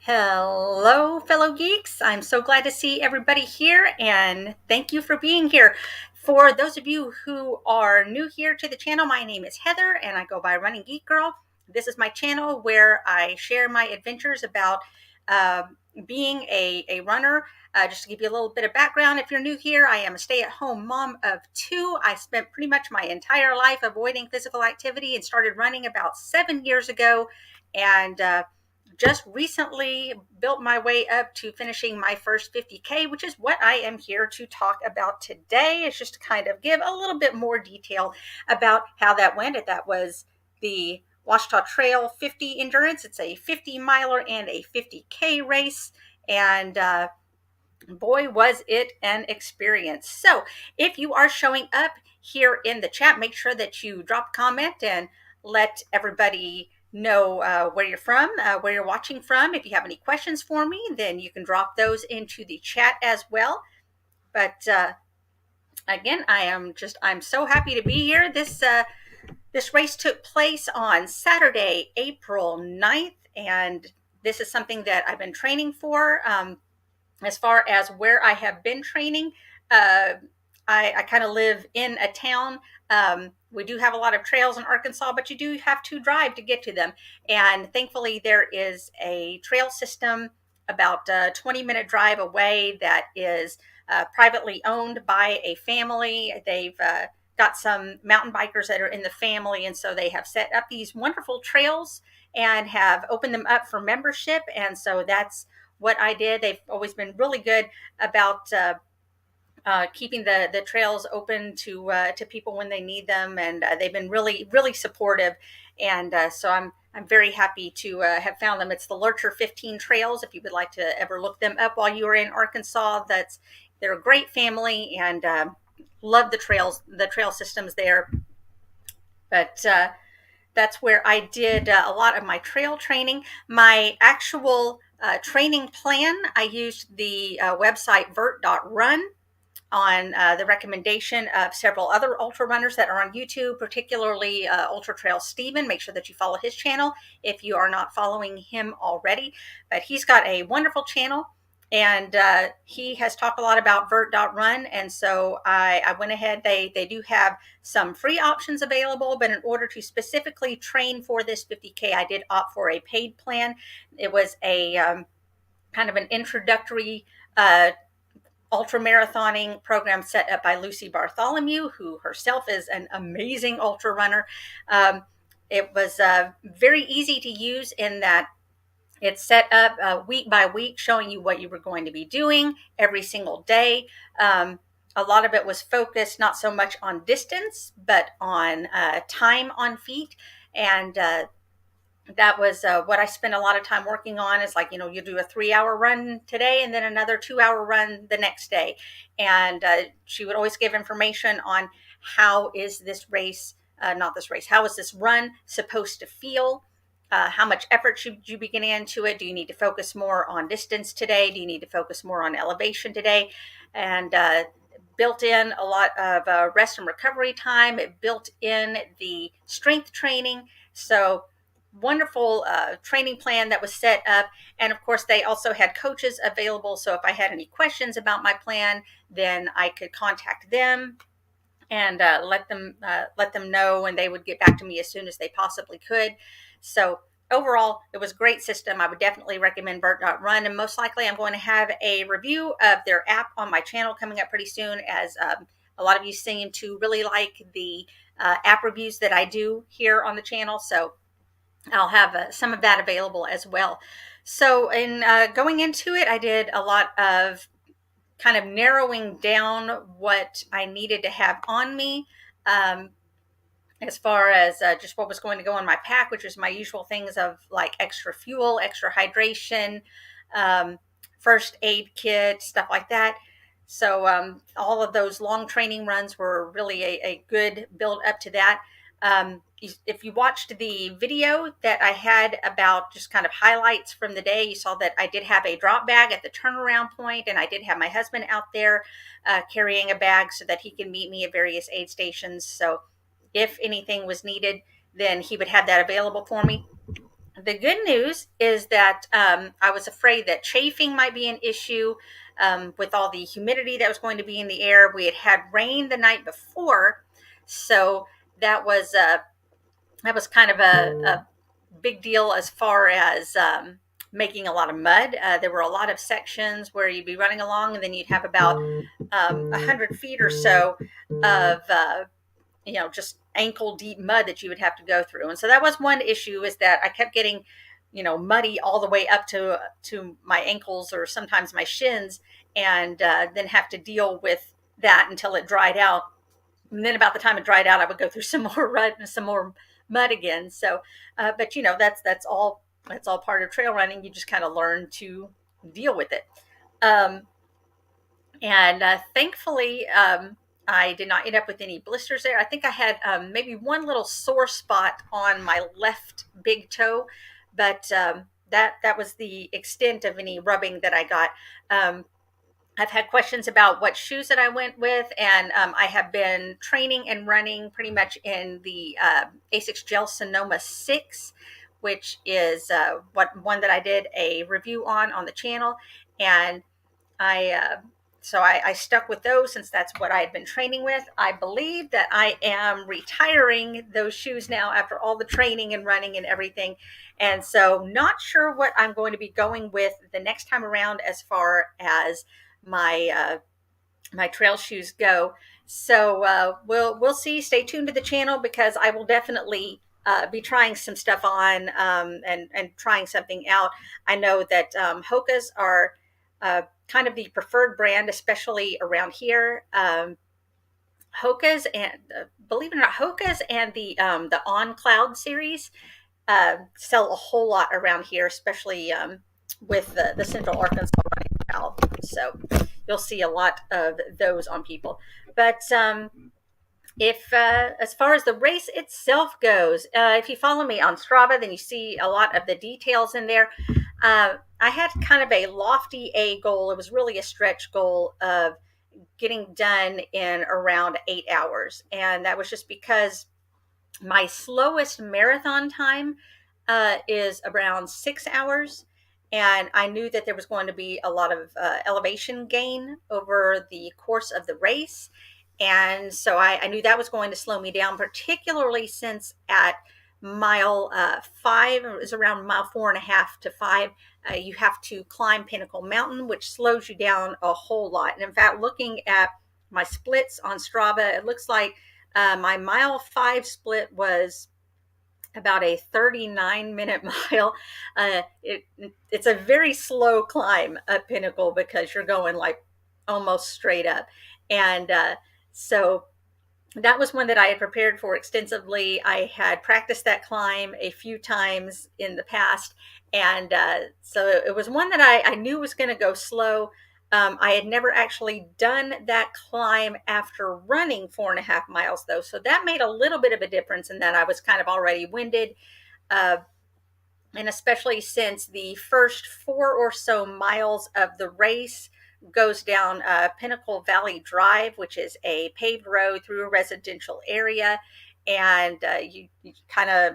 Hello, fellow geeks. I'm so glad to see everybody here, and thank you for being here. For those of you who are new here to the channel, my name is Heather, and I go by Running Geek Girl. This is my channel where I share my adventures about uh, being a runner. Just to give you a little bit of background, if you're new here, I am a stay-at-home mom of two. I spent pretty much my entire life avoiding physical activity and started running about 7 years ago, and just recently built my way up to finishing my first 50K, which is what I am here to talk about today. It's just to kind of give a little bit more detail about how that went. That was the Washita Trail 50 Endurance. It's a 50 miler and a 50K race. And boy, was it an experience. So if you are showing up here in the chat, make sure that you drop a comment and let everybody know where you're from, where you're watching from. If you have any questions for me, then you can drop those into the chat as well. But again, I'm so happy to be here. This race took place on Saturday, April 9th, and this is something that I've been training for. As far as where I have been training, uh, I kind of live in a town. We do have a lot of trails in Arkansas, but you do have to drive to get to them. And thankfully, there is a trail system about a 20-minute drive away that is privately owned by a family. They've got some mountain bikers that are in the family, and so they have set up these wonderful trails and have opened them up for membership. And so that's what I did. They've always been really good about keeping the trails open to people when they need them, and they've been really supportive. And so I'm very happy to have found them. It's the Lurcher 15 Trails. If you would like to ever look them up while you are in Arkansas, they're a great family, and love the trail systems there. But that's where I did a lot of my trail training. My actual training plan, I used the website vert.run on the recommendation of several other ultra runners that are on YouTube, particularly Ultra Trail Steven. Make sure that you follow his channel if you are not following him already. But he's got a wonderful channel, and he has talked a lot about vert.run. And so I went ahead. They do have some free options available, but in order to specifically train for this 50K, I did opt for a paid plan. It was a kind of an introductory ultra marathoning program set up by Lucy Bartholomew, who herself is an amazing ultra runner. It was very easy to use in that it's set up week by week, showing you what you were going to be doing every single day. A lot of it was focused not so much on distance, but on time on feet. And that was what I spent a lot of time working on. Is like, you do a 3-hour run today and then another 2-hour run the next day. And she would always give information on how is this race, how is this run supposed to feel? How much effort should you be getting into it? Do you need to focus more on distance today? Do you need to focus more on elevation today? And built in a lot of rest and recovery time. It built in the strength training. So wonderful training plan that was set up. And of course, they also had coaches available. So if I had any questions about my plan, then I could contact them and let them know, and they would get back to me as soon as they possibly could. So overall, it was a great system. I would definitely recommend vert.run, and most likely I'm going to have a review of their app on my channel coming up pretty soon, as a lot of you seem to really like the app reviews that I do here on the channel. So I'll have some of that available as well. So in going into it, I did a lot of kind of narrowing down what I needed to have on me, as far as just what was going to go in my pack, which is my usual things of like extra fuel, extra hydration, first aid kit, stuff like that. So all of those long training runs were really a good build up to that. If you watched the video that I had about just kind of highlights from the day, you saw that I did have a drop bag at the turnaround point, and I did have my husband out there carrying a bag so that he can meet me at various aid stations. So if anything was needed, then he would have that available for me. the good news is that I was afraid that chafing might be an issue with all the humidity that was going to be in the air. We had had rain the night before, so that was kind of a big deal as far as making a lot of mud. There were a lot of sections where you'd be running along, and then you'd have about 100 feet or so of just ankle deep mud that you would have to go through. And so that was one issue, is that I kept getting muddy all the way up to my ankles or sometimes my shins, and then have to deal with that until it dried out. And then about the time it dried out, I would go through some more mud again. So but that's all part of trail running. You just kind of learn to deal with it. And thankfully, I did not end up with any blisters there. I think I had maybe one little sore spot on my left big toe, but that was the extent of any rubbing that I got. I've had questions about what shoes that I went with, and I have been training and running pretty much in the Asics Gel Sonoma 6, which is one that I did a review on the channel, and I stuck with those since that's what I had been training with. I believe that I am retiring those shoes now after all the training and running and everything. And so not sure what I'm going to be going with the next time around as far as my trail shoes go. So we'll see. Stay tuned to the channel, because I will definitely be trying some stuff on and trying something out. I know that Hoka's are kind of the preferred brand, especially around here. Hoka's and believe it or not, Hoka's and the On Cloud series sell a whole lot around here, especially with the Central Arkansas running route. So you'll see a lot of those on people. But if as far as the race itself goes, if you follow me on Strava, then you see a lot of the details in there. I had kind of a lofty A goal. It was really a stretch goal of getting done in around 8 hours. And that was just because my slowest marathon time is around 6 hours. And I knew that there was going to be a lot of elevation gain over the course of the race. And so I knew that was going to slow me down, particularly since at mile 5, it was around mile 4.5 to 5, you have to climb Pinnacle Mountain, which slows you down a whole lot. And in fact, looking at my splits on Strava, it looks like my mile 5 split was about a 39-minute mile. It's a very slow climb up Pinnacle, because you're going like almost straight up. And so that was one that I had prepared for extensively. I had practiced that climb a few times in the past. And so it was one that I knew was going to go slow. I had never actually done that climb after running 4.5 miles, though. So that made a little bit of a difference in that I was kind of already winded. And especially since the first 4 or so miles of the race goes down Pinnacle Valley Drive, which is a paved road through a residential area. And you kind of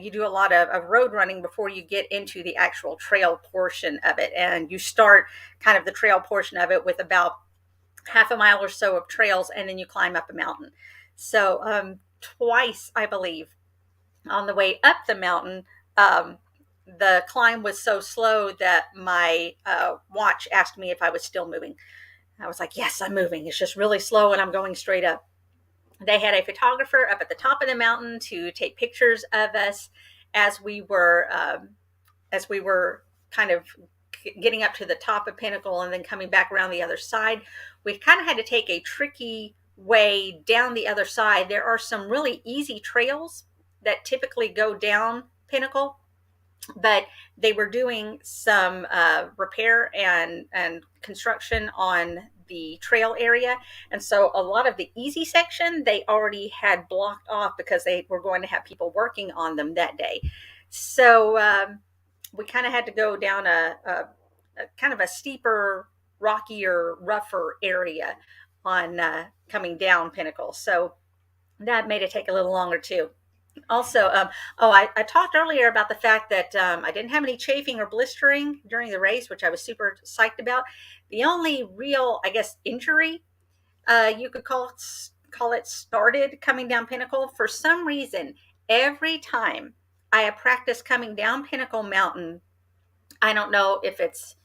you do a lot of road running before you get into the actual trail portion of it. And you start kind of the trail portion of it with about half a mile or so of trails, and then you climb up a mountain. So twice, I believe, on the way up the mountain, the climb was so slow that my watch asked me if I was still moving. I was like, yes, I'm moving. It's just really slow and I'm going straight up. They had a photographer up at the top of the mountain to take pictures of us as we were kind of getting up to the top of Pinnacle and then coming back around the other side. We kind of had to take a tricky way down the other side. There are some really easy trails that typically go down Pinnacle, but they were doing some repair and construction on the trail area. And so a lot of the easy section, they already had blocked off because they were going to have people working on them that day. So we kind of had to go down a kind of a steeper, rockier, rougher area on coming down Pinnacle. So that made it take a little longer too. Also, I talked earlier about the fact that I didn't have any chafing or blistering during the race, which I was super psyched about. The only real, I guess, injury you could call it started coming down Pinnacle. For some reason, every time I have practiced coming down Pinnacle Mountain, I don't know if it's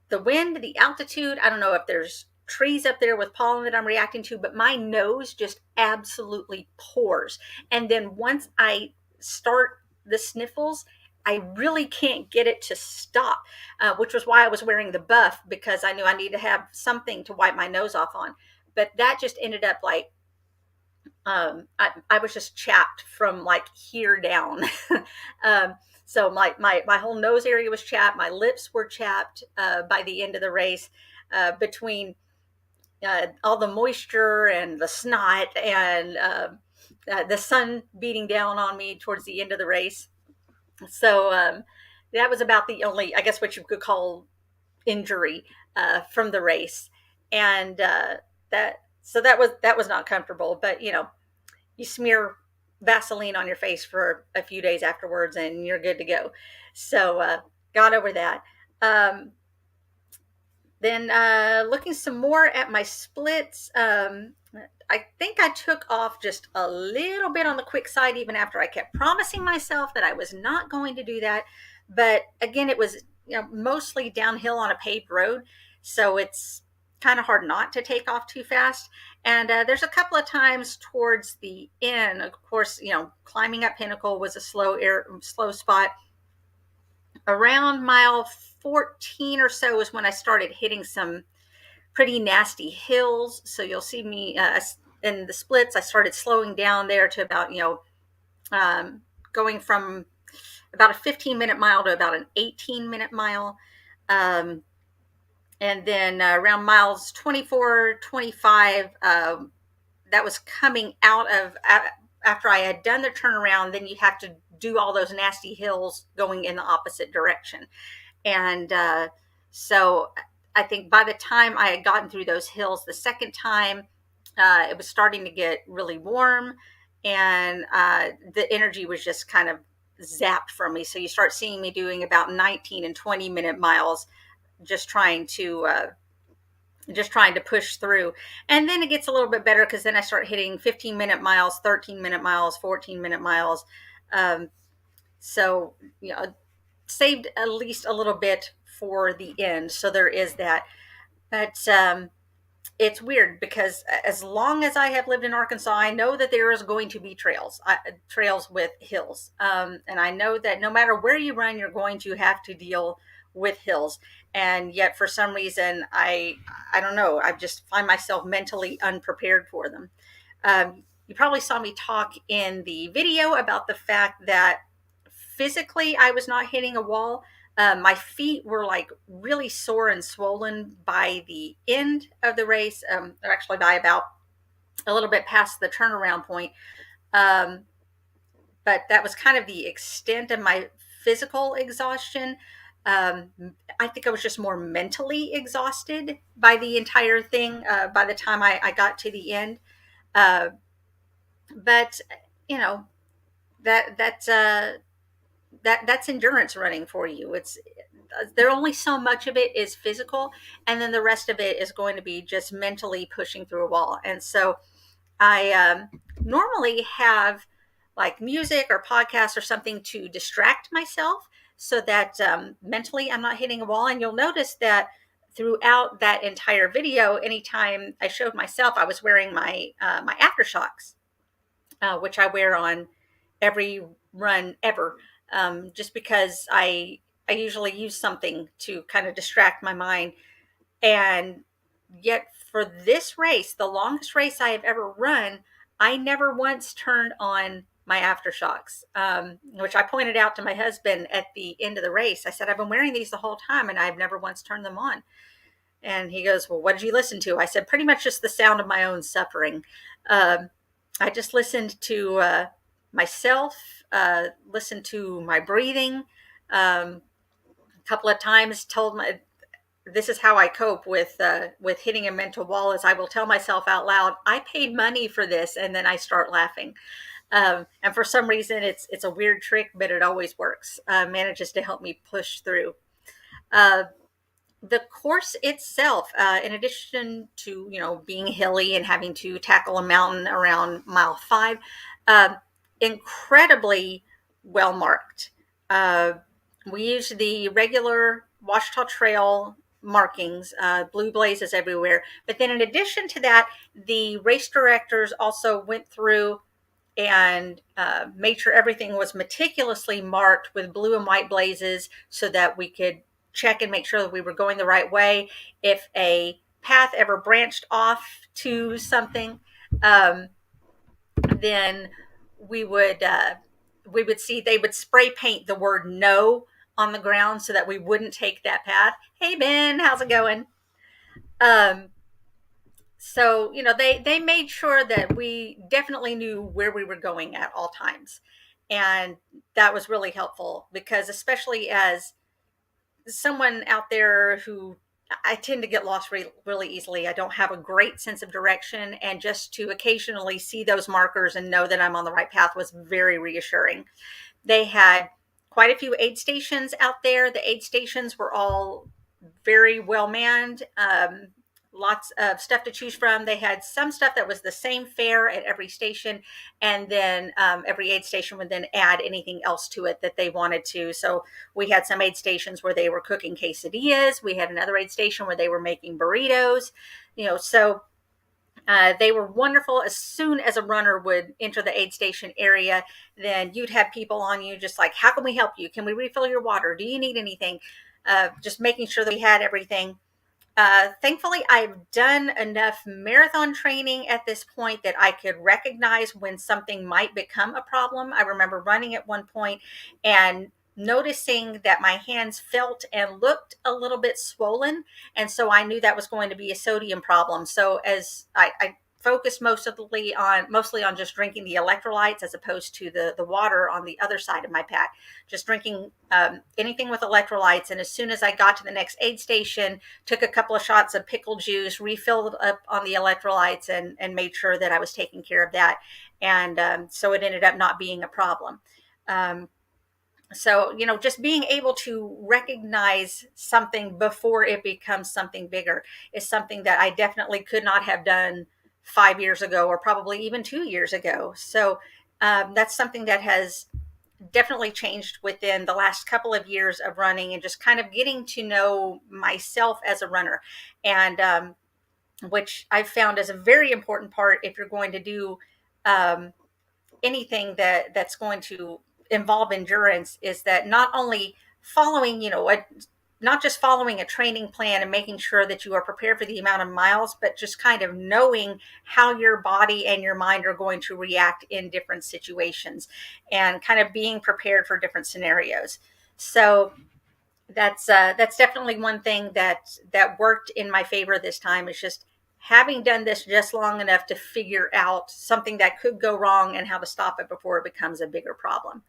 the wind, the altitude. I don't know if there's trees up there with pollen that I'm reacting to, but my nose just absolutely pours. And then once I start the sniffles, I really can't get it to stop, which was why I was wearing the buff, because I knew I needed to have something to wipe my nose off on. But that just ended up like I was just chapped from like here down. um, so my whole nose area was chapped. My lips were chapped by the end of the race, between all the moisture and the snot and the sun beating down on me towards the end of the race. So that was about the only, I guess, what you could call injury from the race. And that was not comfortable. But you smear Vaseline on your face for a few days afterwards and you're good to go. So got over that. Then looking some more at my splits, I think I took off just a little bit on the quick side, even after I kept promising myself that I was not going to do that. But again, it was mostly downhill on a paved road, so it's kind of hard not to take off too fast. And there's a couple of times towards the end, of course, climbing up Pinnacle was a slow spot. Around mile 14 or so is when I started hitting some pretty nasty hills. So you'll see me in the splits. I started slowing down there to about, going from about a 15-minute mile to about an 18-minute mile. And then around miles 24, 25, that was coming out of, after I had done the turnaround, then you have to do all those nasty hills going in the opposite direction. And so I think by the time I had gotten through those hills the second time, it was starting to get really warm, and the energy was just kind of zapped from me. So you start seeing me doing about 19 and 20-minute miles, just trying to push through. And then it gets a little bit better, because then I start hitting 15-minute miles, 13-minute miles, 14-minute miles. So saved at least a little bit for the end. So there is that. But it's weird, because as long as I have lived in Arkansas, I know that there is going to be trails with hills. And I know that no matter where you run, you're going to have to deal with hills. And yet for some reason, I don't know, I just find myself mentally unprepared for them. You probably saw me talk in the video about the fact that physically I was not hitting a wall. My feet were like really sore and swollen by the end of the race, or actually by about a little bit past the turnaround point. But that was kind of the extent of my physical exhaustion. I think I was just more mentally exhausted by the entire thing by the time I got to the end. But that's endurance running for you. It's there only so much of it is physical, and then the rest of it is going to be just mentally pushing through a wall. And so I normally have like music or podcasts or something to distract myself, so that mentally I'm not hitting a wall. And you'll notice that throughout that entire video, anytime I showed myself, I was wearing my my aftershocks, which I wear on every run ever, just because I usually use something to kind of distract my mind. And yet for this race, the longest race I have ever run, I never once turned on my aftershocks, which I pointed out to my husband at the end of the race. I said, I've been wearing these the whole time and I've never once turned them on. And he goes, well, what did you listen to? I said, pretty much just the sound of my own suffering. I just listened to myself, listened to my breathing. A couple of times told my, this is how I cope with hitting a mental wall, is I will tell myself out loud, I paid money for this, and then I start laughing. And for some reason, it's a weird trick, but it always works. Manages to help me push through. Uh, the course itself, in addition to being hilly and having to tackle a mountain around mile 5, uh, incredibly well marked. Uh, we used the regular Washita Trail markings, blue blazes everywhere. But then, in addition to that, the race directors also went through and made sure everything was meticulously marked with blue and white blazes so that we could check and make sure that we were going the right way. If a path ever branched off to something, um, then we would see they would spray paint the word no on the ground so that we wouldn't take that path. Hey Ben, how's it going? Um, so they made sure that we definitely knew where we were going at all times, and that was really helpful because especially as someone out there who I tend to get lost really easily. I don't have a great sense of direction, and just to occasionally see those markers and know that I'm on the right path was very reassuring. They had quite a few aid stations out there. The aid stations were all very well manned. Lots of stuff to choose from. They had some stuff that was the same fare at every station, and then every aid station would then add anything else to it that they wanted to. So we had some aid stations where they were cooking quesadillas. We had another aid station where they were making burritos. So they were wonderful. As soon as a runner would enter the aid station area, then you'd have people on you just like, how can we help you? Can we refill your water? Do you need anything? Just making sure that we had everything. Thankfully, I've done enough marathon training at this point that I could recognize when something might become a problem. I remember running at one point and noticing that my hands felt and looked a little bit swollen. And so I knew that was going to be a sodium problem. So as I focused mostly on just drinking the electrolytes as opposed to the water on the other side of my pack, just drinking anything with electrolytes. And as soon as I got to the next aid station, took a couple of shots of pickle juice, refilled up on the electrolytes, and made sure that I was taking care of that. And so it ended up not being a problem. So, just being able to recognize something before it becomes something bigger is something that I definitely could not have done 5 years ago, or probably even 2 years ago. So that's something that has definitely changed within the last couple of years of running and just kind of getting to know myself as a runner, and which I've found is a very important part if you're going to do anything that's going to involve endurance, is that not only following, not just following a training plan and making sure that you are prepared for the amount of miles, but just kind of knowing how your body and your mind are going to react in different situations and kind of being prepared for different scenarios. So that's definitely one thing that worked in my favor this time, is just having done this just long enough to figure out something that could go wrong and how to stop it before it becomes a bigger problem.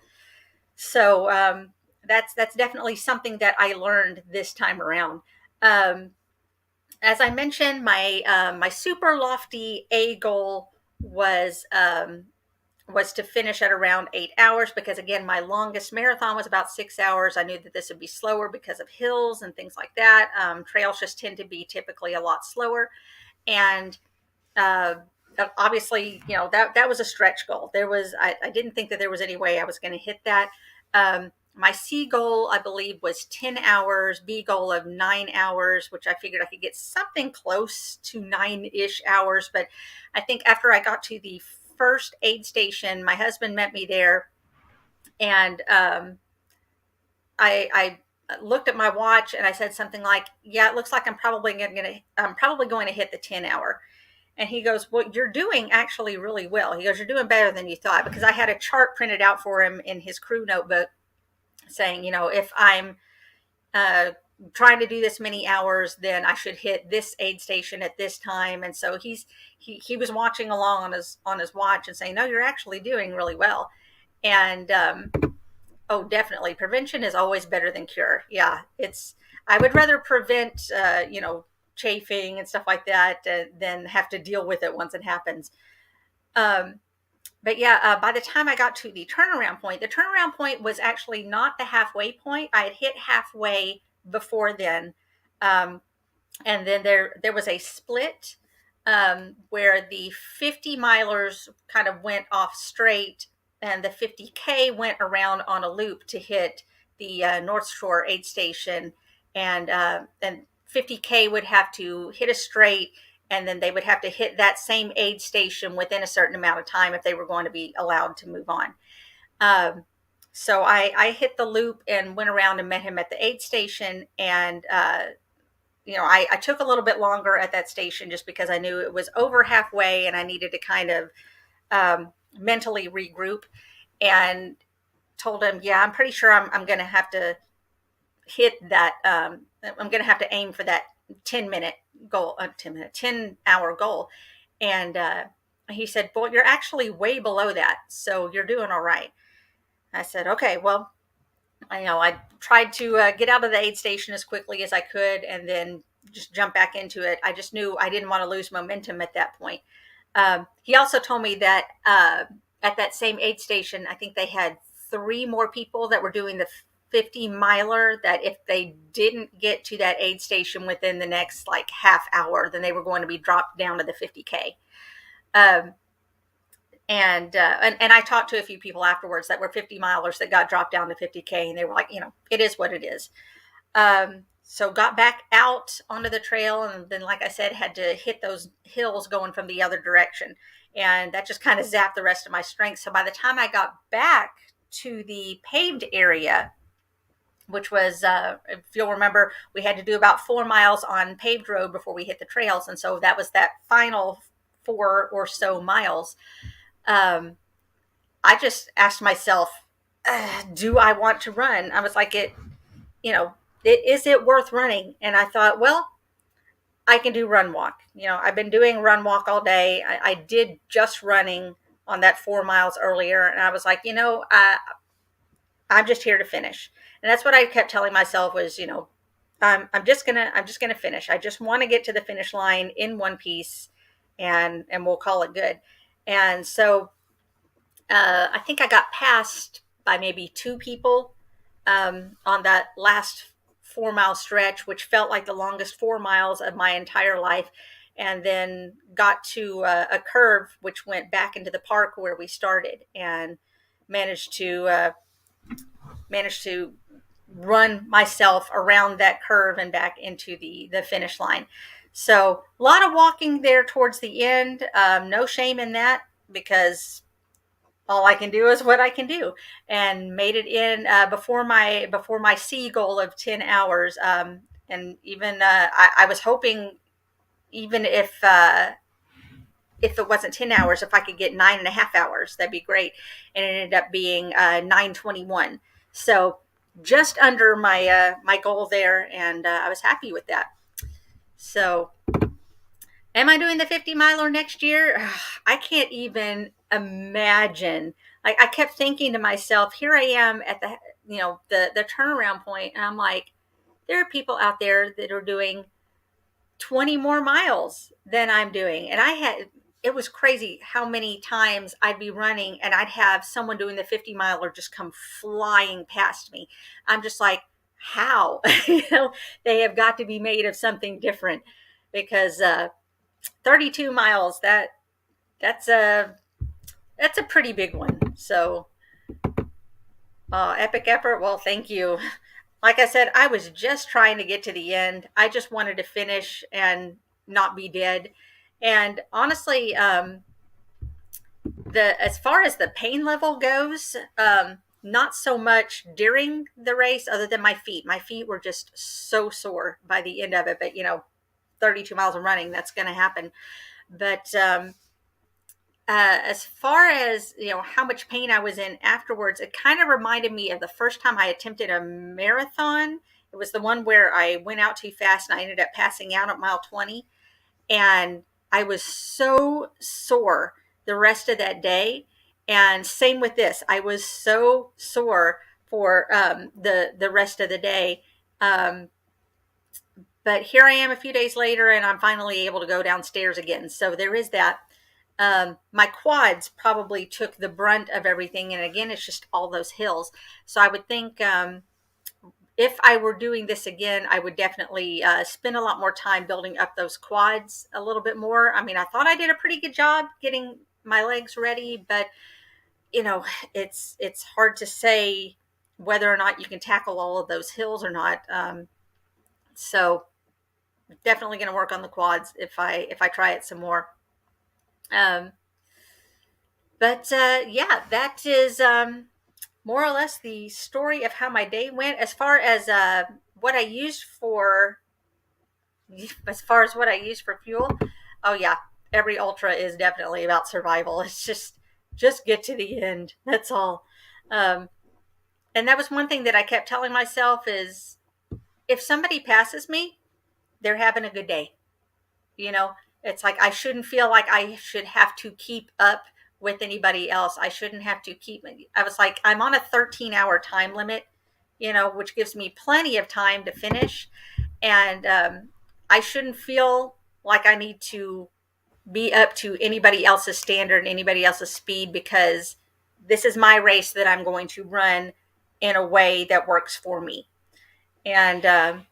So that's definitely something that I learned this time around. As I mentioned, my super lofty A goal was to finish at around 8 hours, because again, my longest marathon was about 6 hours. I knew that this would be slower because of hills and things like that. Trails just tend to be typically a lot slower, and uh, obviously, that was a stretch goal. I didn't think that there was any way I was going to hit that. My C goal, I believe, was 10 hours, B goal of 9 hours, which I figured I could get something close to 9-ish hours. But I think after I got to the first aid station, my husband met me there, and I looked at my watch and I said something like, yeah, it looks like I'm probably going to hit the 10-hour. And he goes, well, you're doing actually really well. He goes, you're doing better than you thought, because I had a chart printed out for him in his crew notebook saying, if I'm trying to do this many hours, then I should hit this aid station at this time. And so he was watching along on his watch and saying, no, you're actually doing really well. And oh, definitely, prevention is always better than cure. Yeah, I would rather prevent chafing and stuff like that than have to deal with it once it happens. but yeah, by the time I got to the turnaround point was actually not the halfway point. I had hit halfway before then. Um, and then there was a split where the 50 milers kind of went off straight, and the 50K went around on a loop to hit the North Shore aid station, and 50K would have to hit a straight, and then they would have to hit that same aid station within a certain amount of time if they were going to be allowed to move on. So I hit the loop and went around and met him at the aid station, and I took a little bit longer at that station just because I knew it was over halfway and I needed to kind of mentally regroup, and told him, yeah, I'm pretty sure I'm going to have to hit that. I'm going to have to aim for that 10-minute goal, 10-hour goal. And he said, well, you're actually way below that, so you're doing all right. I said, okay, well, I tried to get out of the aid station as quickly as I could and then just jump back into it. I just knew I didn't want to lose momentum at that point. He also told me that at that same aid station, I think they had 3 more people that were doing the 50 miler, that if they didn't get to that aid station within the next like half hour, then they were going to be dropped down to the 50K. And I talked to a few people afterwards that were 50 milers that got dropped down to 50K, and they were like, it is what it is. So got back out onto the trail, and then, like I said, had to hit those hills going from the other direction, and that just kind of zapped the rest of my strength. So by the time I got back to the paved area, which was, if you'll remember, we had to do about 4 miles on paved road before we hit the trails, and so that was that final 4 or so miles. I just asked myself, do I want to run? I was like, is it worth running? And I thought, well, I can do run walk. I've been doing run walk all day. I did just running on that 4 miles earlier. And I was like, I'm just here to finish. And that's what I kept telling myself was, I'm just gonna finish. I just want to get to the finish line in one piece, and we'll call it good. And so I think I got passed by maybe 2 people on that last 4-mile stretch, which felt like the longest 4 miles of my entire life. And then got to a curve which went back into the park where we started, and managed to run myself around that curve and back into the finish line. So a lot of walking there towards the end. No shame in that, because all I can do is what I can do, and made it in before my C goal of 10 hours. And even I was hoping, even if it wasn't 10 hours, if I could get 9.5 hours, that'd be great. And it ended up being 9:21. So just under my goal there, and I was happy with that. So am I doing the 50 miler next year? I can't even imagine. Like, I kept thinking to myself, here I am at the turnaround point, and I'm like, there are people out there that are doing 20 more miles than I'm doing. And it was crazy how many times I'd be running and I'd have someone doing the 50 miler just come flying past me. I'm just like, how? They have got to be made of something different, because 32 miles, that's a pretty big one. So epic effort. Well, thank you. Like I said, I was just trying to get to the end. I just wanted to finish and not be dead. And honestly, as far as the pain level goes, not so much during the race, other than my feet. My feet were just so sore by the end of it. But 32 miles of running, that's going to happen. But as far as how much pain I was in afterwards, it kind of reminded me of the first time I attempted a marathon. It was the one where I went out too fast and I ended up passing out at mile 20, and I was so sore the rest of that day. And same with this, I was so sore for the rest of the day. But here I am a few days later, and I'm finally able to go downstairs again. So there is that. My quads probably took the brunt of everything. And again, it's just all those hills. So I would think if I were doing this again, I would definitely spend a lot more time building up those quads a little bit more. I mean, I thought I did a pretty good job getting my legs ready, but you know, it's hard to say whether or not you can tackle all of those hills or not. So definitely going to work on the quads if I try it some more. Um, but yeah, that is more or less the story of how my day went. What I used for, as far as what I used for fuel, oh yeah, every ultra is definitely about survival. It's just get to the end. That's all. Um, and that was one thing that I kept telling myself is if somebody passes me, they're having a good day. You know, it's like I shouldn't feel like I should have to keep up with anybody else. I shouldn't have to keep. I was like, I'm on a 13-hour time limit, you know, which gives me plenty of time to finish. And I shouldn't feel like I need to be up to anybody else's standard, anybody else's speed, because this is my race that I'm going to run in a way that works for me. And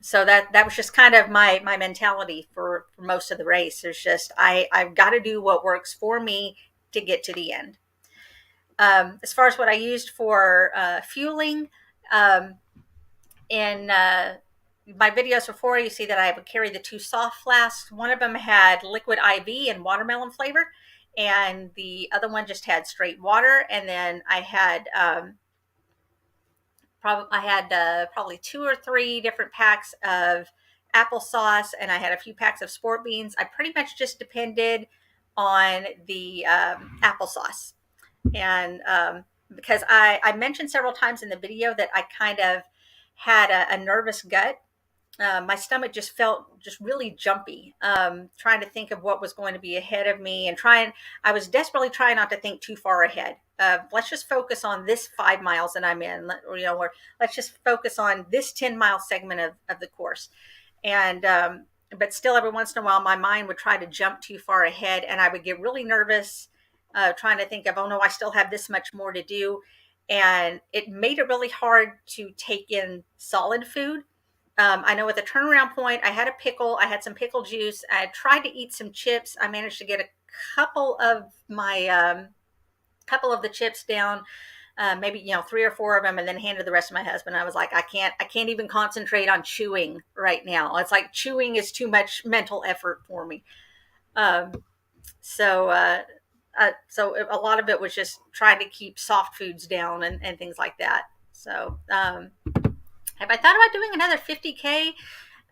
so that was just kind of my mentality for most of the race. There's just I've got to do what works for me to get to the end. As far as what I used for fueling, in my videos before, you see that I would carry the 2 soft flasks. One of them had liquid IV and watermelon flavor, and the other one just had straight water. And then I had probably 2 or 3 different packs of applesauce, and I had a few packs of sport beans. I pretty much just depended on the applesauce. And because I mentioned several times in the video that I kind of had a nervous gut. My stomach just felt just really jumpy, trying to think of what was going to be ahead of me and I was desperately trying not to think too far ahead. Let's just focus on this 5 miles that I'm in, or let's just focus on this 10-mile segment of the course. And, but still every once in a while, my mind would try to jump too far ahead and I would get really nervous, trying to think of, oh no, I still have this much more to do. And it made it really hard to take in solid food. I know at the turnaround point, I had a pickle. I had some pickle juice. I tried to eat some chips. I managed to get a couple of couple of the chips down, maybe 3 or 4 of them, and then handed the rest to my husband. I was like, I can't even concentrate on chewing right now. It's like chewing is too much mental effort for me. So a lot of it was just trying to keep soft foods down and things like that. So have I thought about doing another 50K?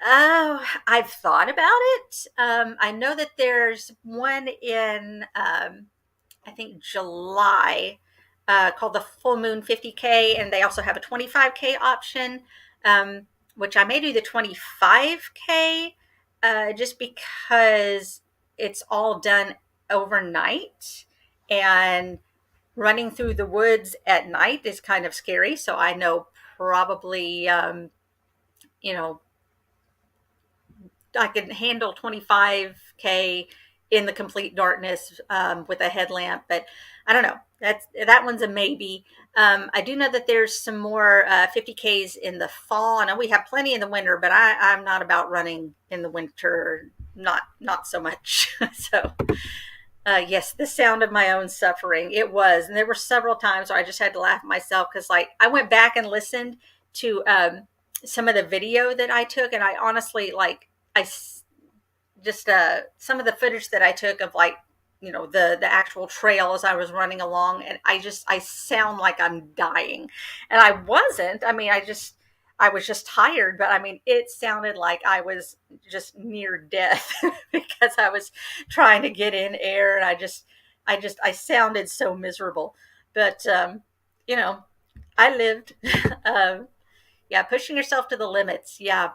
Oh, I've thought about it. I know that there's one in, I think, July, called the Full Moon 50K, and they also have a 25K option, which I may do the 25K just because it's all done overnight, and running through the woods at night is kind of scary. So I know probably, I can handle 25K in the complete darkness with a headlamp, but I don't know. That one's a maybe. I do know that there's some more 50Ks in the fall. I know we have plenty in the winter, but I'm not about running in the winter. Not so much. So yes, the sound of my own suffering. It was, and there were several times where I just had to laugh at myself because, like, I went back and listened to some of the video that I took, and I honestly, like, I just some of the footage that I took of, like, the actual trail as I was running along, and I sound like I'm dying, and I wasn't. I mean, I was just tired, but I mean, it sounded like I was just near death because I was trying to get in air, and I sounded so miserable. But I lived. Yeah, pushing yourself to the limits. Yeah,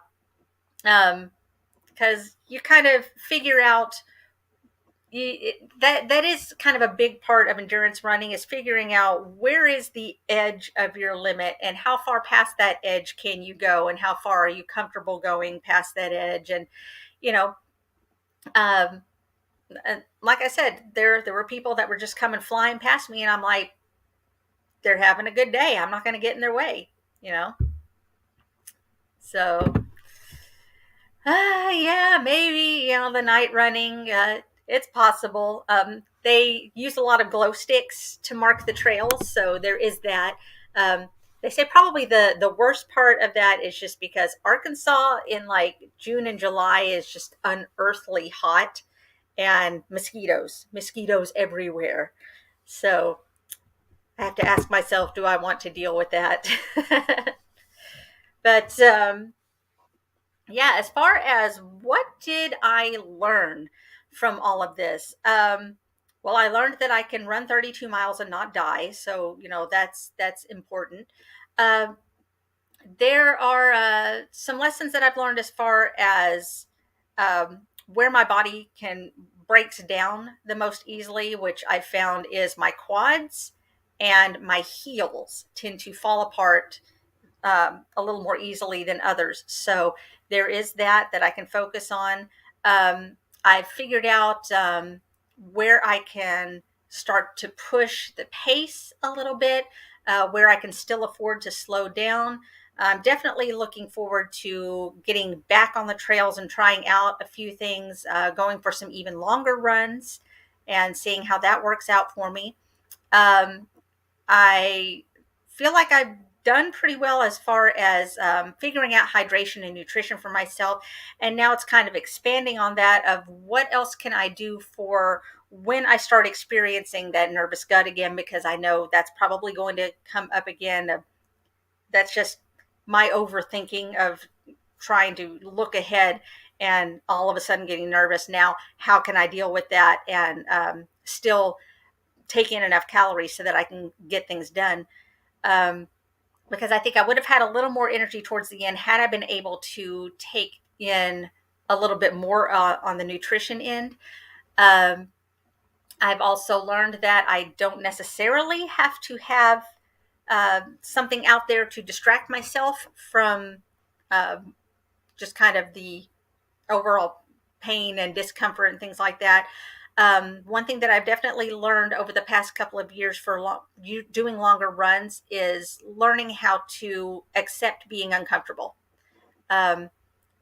because you kind of figure out that is kind of a big part of endurance running, is figuring out where is the edge of your limit and how far past that edge can you go and how far are you comfortable going past that edge. And um, like I said, there were people that were just coming flying past me, and I'm like, they're having a good day. I'm not going to get in their way, you know. So, yeah, maybe the night running. It's possible. They use a lot of glow sticks to mark the trails, so there is that. Um, they say probably the worst part of that is just because Arkansas in like June and July is just unearthly hot, and mosquitoes everywhere. So I have to ask myself, do I want to deal with that? But yeah, as far as what did I learn from all of this? Well, I learned that I can run 32 miles and not die. So, that's important. Um, there are some lessons that I've learned as far as where my body can breaks down the most easily, which I found is my quads and my heels tend to fall apart a little more easily than others. So there is that I can focus on. I've figured out where I can start to push the pace a little bit, where I can still afford to slow down. I'm definitely looking forward to getting back on the trails and trying out a few things, going for some even longer runs and seeing how that works out for me. Um, I feel like I've done pretty well as far as figuring out hydration and nutrition for myself. And now it's kind of expanding on that of what else can I do for when I start experiencing that nervous gut again, because I know that's probably going to come up again. That's just my overthinking of trying to look ahead and all of a sudden getting nervous. Now, how can I deal with that and still take in enough calories so that I can get things done? Um, because I think I would have had a little more energy towards the end had I been able to take in a little bit more on the nutrition end. Um, I've also learned that I don't necessarily have to have something out there to distract myself from uh, just kind of the overall pain and discomfort and things like that. One thing that I've definitely learned over the past couple of years for doing longer runs is learning how to accept being uncomfortable. Um,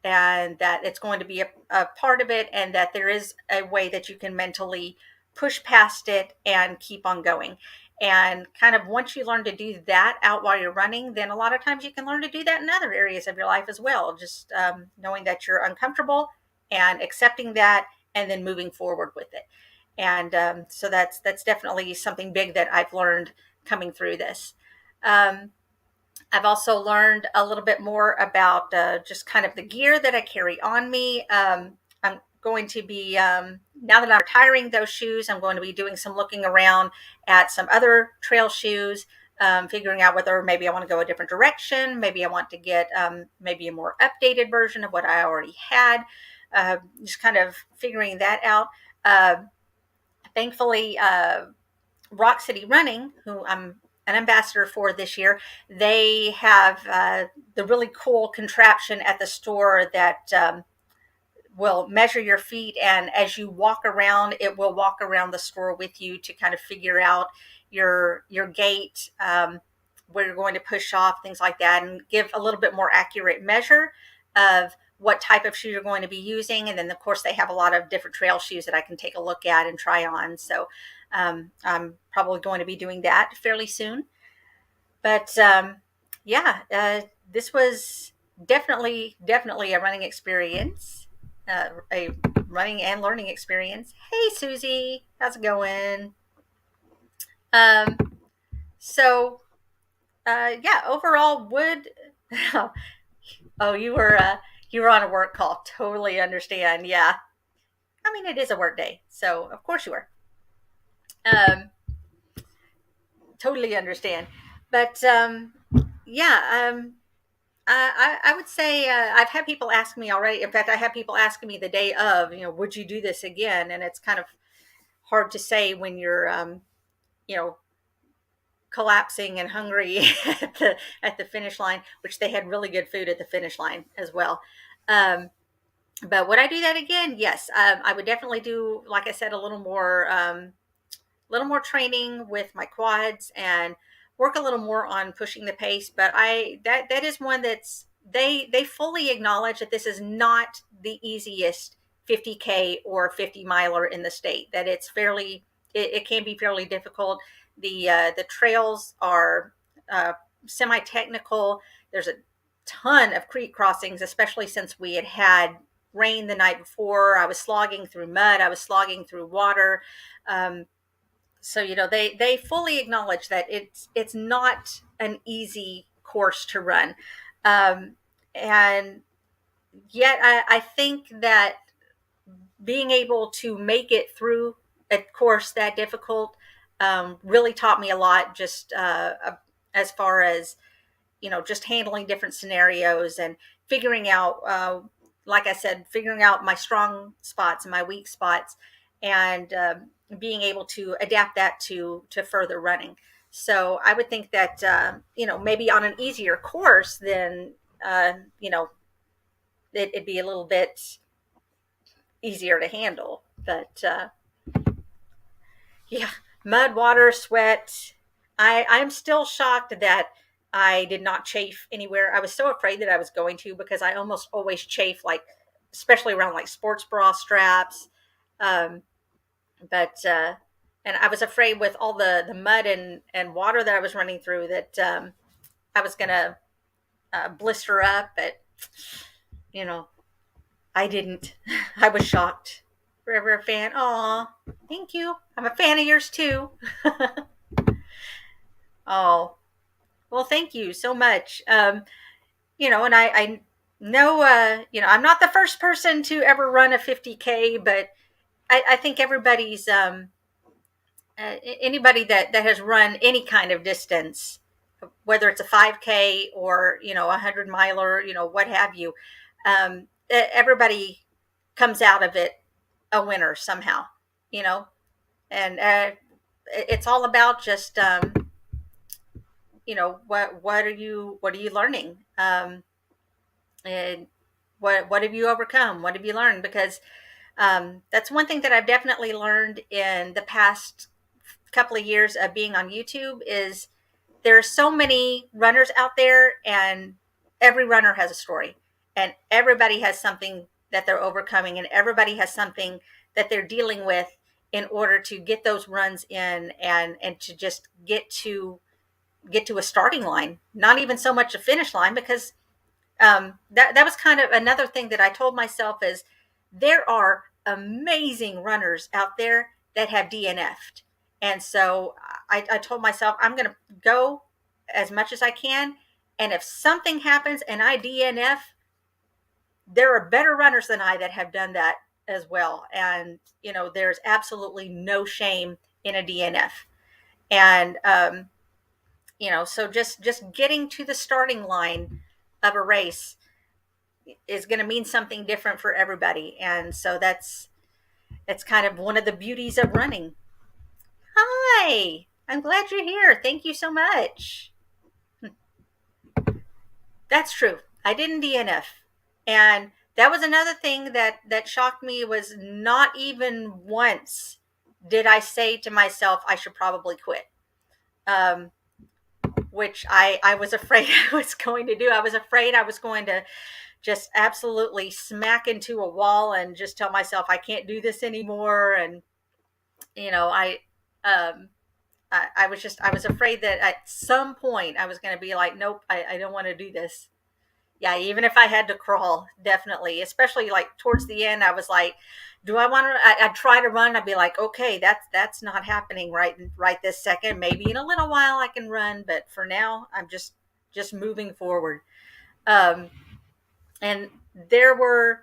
and that it's going to be a part of it, and that there is a way that you can mentally push past it and keep on going. And kind of once you learn to do that out while you're running, then a lot of times you can learn to do that in other areas of your life as well. Just knowing that you're uncomfortable and accepting that, and then moving forward with it. And so that's definitely something big that I've learned coming through this. Um, I've also learned a little bit more about just kind of the gear that I carry on me. I'm going to be, now that I'm retiring those shoes, I'm going to be doing some looking around at some other trail shoes, figuring out whether maybe I want to go a different direction. Maybe I want to get maybe a more updated version of what I already had. Just kind of figuring that out. Thankfully, Rock City Running, who I'm an ambassador for this year, they have the really cool contraption at the store that will measure your feet, and as you walk around, it will walk around the store with you to kind of figure out your gait, where you're going to push off, things like that, and give a little bit more accurate measure of what type of shoe you're going to be using. And then of course they have a lot of different trail shoes that I can take a look at and try on. So I'm probably going to be doing that fairly soon. But yeah, this was definitely a running experience, a running and learning experience. Hey, Susie, how's it going? Um, so yeah, overall, would oh, you were on a work call. Totally understand. Yeah, I mean it is a work day, so of course you were. Um, totally understand. But yeah, I would say I've had people ask me already. In fact, I had people asking me the day of, would you do this again? And it's kind of hard to say when you're, you know, collapsing and hungry at the finish line, which they had really good food at the finish line as well. Um, But would I do that again? Yes, I would definitely do, like I said, a little more training with my quads and work a little more on pushing the pace. But that is one that's they fully acknowledge that this is not the easiest 50K or 50 miler in the state. That it can be fairly difficult. The trails are semi technical. There's a ton of creek crossings, especially since we had rain the night before. I was slogging through mud. I was slogging through water. So they fully acknowledge that it's not an easy course to run, and yet I think that being able to make it through a course that difficult really taught me a lot, just as far as just handling different scenarios and figuring out, like I said, figuring out my strong spots and my weak spots, and being able to adapt that to further running. So I would think that maybe on an easier course, then it'd be a little bit easier to handle. But yeah, mud, water, sweat. I'm still shocked that I did not chafe anywhere. I was so afraid that I was going to, because I almost always chafe, like especially around like sports bra straps. Um, but and I was afraid with all the mud and water that I was running through that I was gonna blister up. But you know, I didn't. I was shocked. Forever a fan. Aw, thank you. I'm a fan of yours too. Oh, well, thank you so much. And I know, I'm not the first person to ever run a 50K, but I think everybody's, anybody that has run any kind of distance, whether it's a 5K or, a 100 miler, what have you, everybody comes out of it a winner somehow, you know, and it's all about just, what are you learning? And what have you overcome? What have you learned? Because that's one thing that I've definitely learned in the past couple of years of being on YouTube is there are so many runners out there, and every runner has a story, and everybody has something that they're overcoming, and everybody has something that they're dealing with in order to get those runs in, and to just get to a starting line, not even so much a finish line, because that was kind of another thing that I told myself is there are amazing runners out there that have DNF'd. And so I told myself I'm going to go as much as I can. And if something happens and I DNF, there are better runners than I that have done that as well. And, there's absolutely no shame in a DNF. And, so just getting to the starting line of a race is going to mean something different for everybody. And so that's kind of one of the beauties of running. Hi, I'm glad you're here. Thank you so much. That's true. I didn't DNF. And that was another thing that shocked me, was not even once did I say to myself, I should probably quit. Which I was afraid I was going to do. I was afraid I was going to just absolutely smack into a wall and just tell myself I can't do this anymore. And I was afraid that at some point I was going to be like, nope, I don't want to do this. Yeah, even if I had to crawl, definitely, especially like towards the end, I was like, do I want to? I'd try to run. I'd be like, okay, that's not happening right this second. Maybe in a little while I can run, but for now, I'm just moving forward. Um, and there were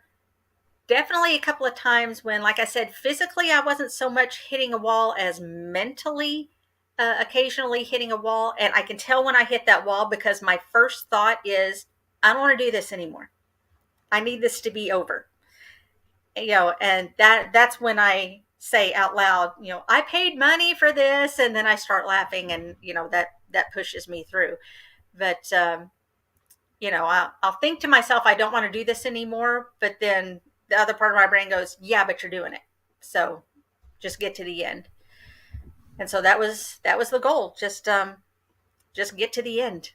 definitely a couple of times when, like I said, physically I wasn't so much hitting a wall as mentally, occasionally hitting a wall. And I can tell when I hit that wall, because my first thought is, I don't want to do this anymore. I need this to be over. And that's when I say out loud, I paid money for this, and then I start laughing, and that pushes me through. But I'll think to myself, I don't want to do this anymore, but then the other part of my brain goes, yeah, but you're doing it. So just get to the end. And so that was the goal. Just get to the end.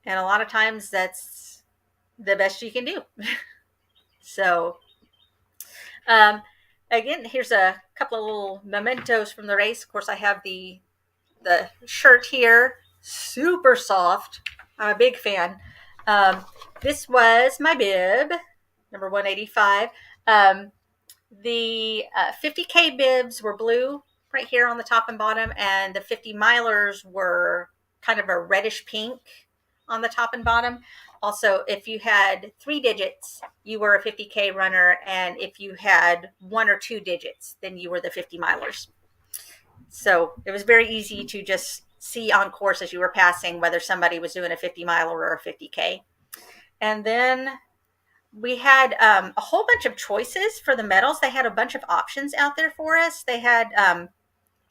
And a lot of times that's the best you can do. So um, again, here's a couple of little mementos from the race. Of course, I have the shirt here, super soft. I'm a big fan. This was my bib, number 185. The 50K bibs were blue right here on the top and bottom, and the 50 milers were kind of a reddish pink on the top and bottom. Also, if you had 3 digits, you were a 50K runner, and if you had 1 or 2 digits, then you were the 50 milers. So it was very easy to just see on course as you were passing whether somebody was doing a 50 miler or a 50K. And then we had a whole bunch of choices for the medals. They had a bunch of options out there for us. They had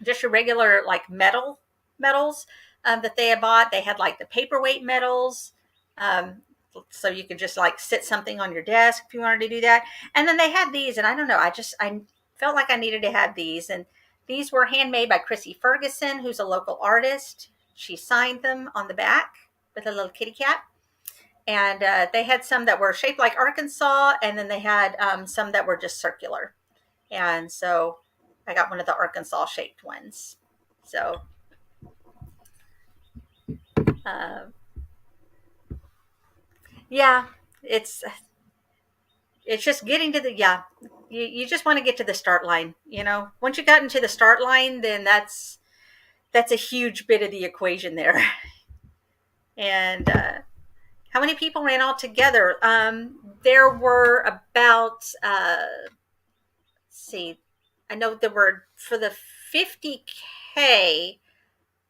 just your regular like medals that they had bought. They had like the paperweight medals. So you could just like sit something on your desk if you wanted to do that. And then they had these, and I don't know, I felt like I needed to have these. And these were handmade by Chrissy Ferguson, who's a local artist. She signed them on the back with a little kitty cat. And they had some that were shaped like Arkansas, and then they had some that were just circular. And so I got one of the Arkansas shaped ones. So yeah, it's just getting to the, you just want to get to the start line. Once you got into the start line, then that's a huge bit of the equation there. And how many people ran all together? There were about, let's see, I know there were, for the 50K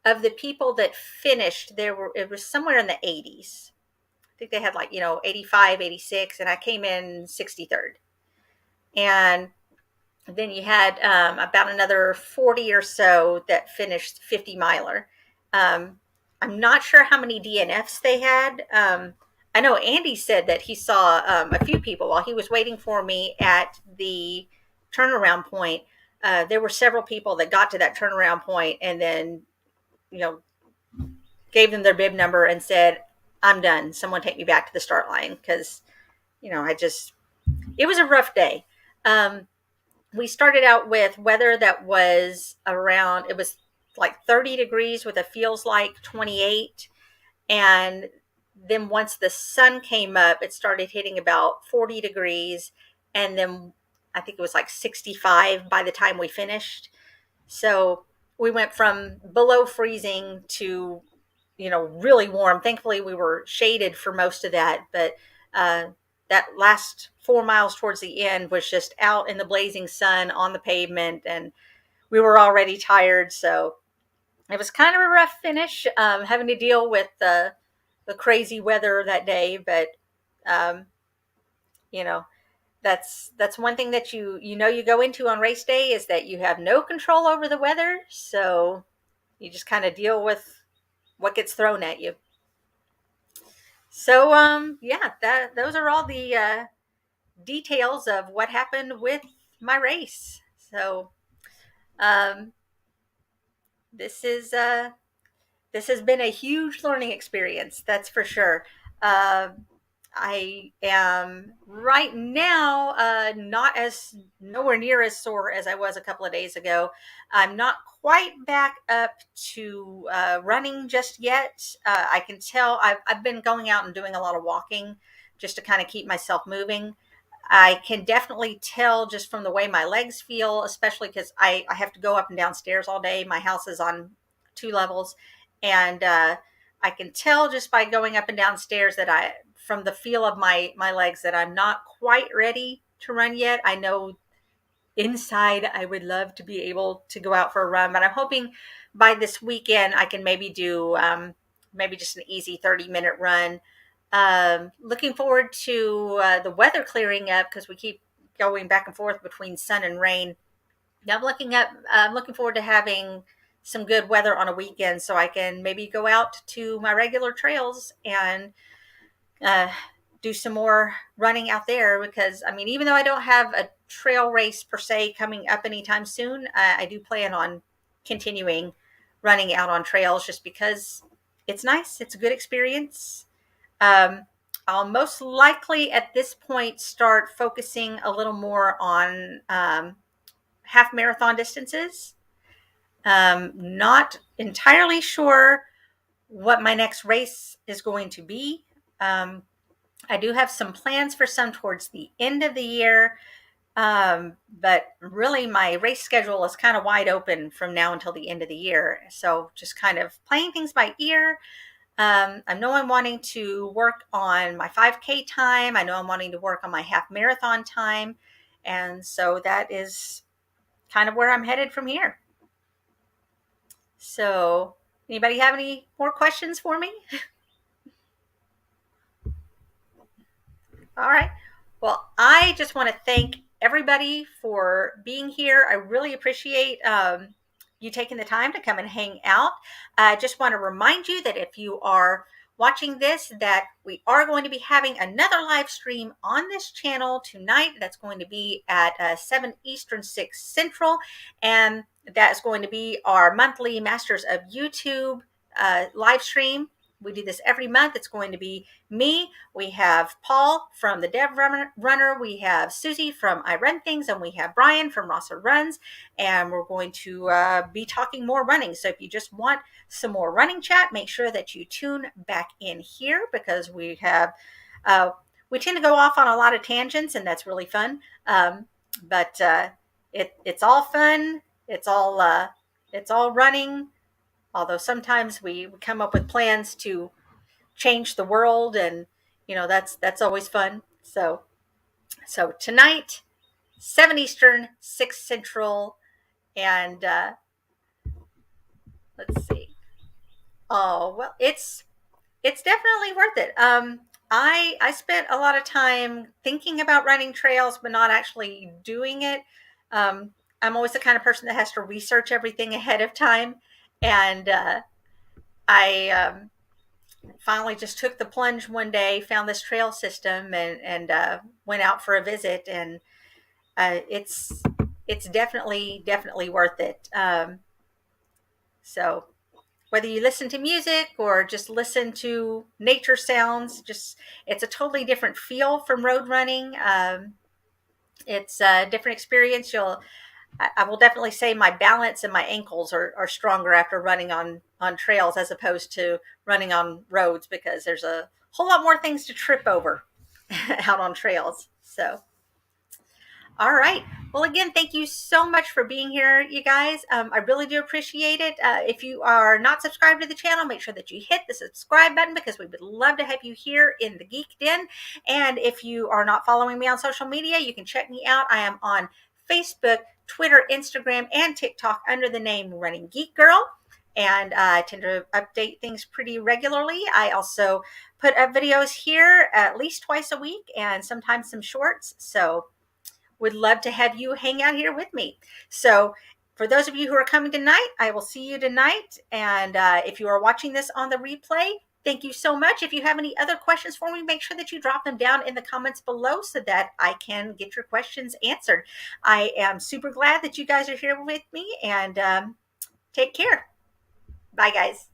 of the people that finished, it was somewhere in the 80s. I think they had 85, 86, and I came in 63rd. And then you had about another 40 or so that finished 50 miler. I'm not sure how many DNFs they had. I know Andy said that he saw a few people while he was waiting for me at the turnaround point. There were several people that got to that turnaround point and then, gave them their bib number and said, I'm done. Someone take me back to the start line. Because, it was a rough day. We started out with weather that was around, it was like 30 degrees with a feels like 28. And then once the sun came up, it started hitting about 40 degrees. And then I think it was like 65 by the time we finished. So we went from below freezing to, really warm. Thankfully, we were shaded for most of that. But that last 4 miles towards the end was just out in the blazing sun on the pavement. And we were already tired. So it was kind of a rough finish, having to deal with the crazy weather that day. But, that's one thing that you go into on race day is that you have no control over the weather. So you just kind of deal with what gets thrown at you. So, those are all the details of what happened with my race. So, this has been a huge learning experience. That's for sure. I am right now nowhere near as sore as I was a couple of days ago. I'm not quite back up to running just yet. I can tell I've been going out and doing a lot of walking just to kind of keep myself moving. I can definitely tell just from the way my legs feel, especially because I have to go up and down stairs all day. My house is on 2 levels, and I can tell just by going up and down stairs that from the feel of my legs, that I'm not quite ready to run yet. I know inside I would love to be able to go out for a run, but I'm hoping by this weekend I can maybe do maybe just an easy 30-minute run. Looking forward to the weather clearing up, because we keep going back and forth between sun and rain. I'm looking forward to having some good weather on a weekend so I can maybe go out to my regular trails and do some more running out there, because I mean, even though I don't have a trail race per se coming up anytime soon, I do plan on continuing running out on trails, just because it's nice. It's a good experience. Um, I'll most likely at this point start focusing a little more on half marathon distances. Not entirely sure what my next race is going to be. I do have some plans for some towards the end of the year, but really my race schedule is kind of wide open from now until the end of the year. So just kind of playing things by ear. I know I'm wanting to work on my 5K time. I know I'm wanting to work on my half marathon time. And so that is kind of where I'm headed from here. So anybody have any more questions for me? All right. Well, I just want to thank everybody for being here. I really appreciate you taking the time to come and hang out. I just want to remind you that if you are watching this, that we are going to be having another live stream on this channel tonight. That's going to be at 7 Eastern, 6 Central. And that is going to be our monthly Masters of YouTube live stream. We do this every month. It's going to be me. We have Paul from the Dev Runner. We have Susie from I Run Things, and we have Brian from Rasa Runs. And we're going to be talking more running. So if you just want some more running chat, make sure that you tune back in here, because we have we tend to go off on a lot of tangents, and that's really fun. But it's all fun. It's all running. Although sometimes we come up with plans to change the world, and that's always fun. So tonight, 7 Eastern, 6 Central, and let's see. Oh well, it's definitely worth it. I spent a lot of time thinking about running trails, but not actually doing it. I'm always the kind of person that has to research everything ahead of time, and I finally just took the plunge one day, found this trail system, and went out for a visit, and it's definitely worth it. So whether you listen to music or just listen to nature sounds, it's a totally different feel from road running. It's a different experience. I will definitely say my balance and my ankles are stronger after running on trails as opposed to running on roads, because there's a whole lot more things to trip over out on trails. So, all right. Well, again, thank you so much for being here, you guys. I really do appreciate it. If you are not subscribed to the channel, make sure that you hit the subscribe button, because we would love to have you here in the Geek Den. And if you are not following me on social media, you can check me out. I am on Facebook, Twitter, Instagram, and TikTok under the name Running Geek Girl. And I tend to update things pretty regularly. I also put up videos here at least twice a week, and sometimes some shorts. So would love to have you hang out here with me. So for those of you who are coming tonight, I will see you tonight. And if you are watching this on the replay, thank you so much. If you have any other questions for me, make sure that you drop them down in the comments below so that I can get your questions answered. I am super glad that you guys are here with me, and take care. Bye, guys.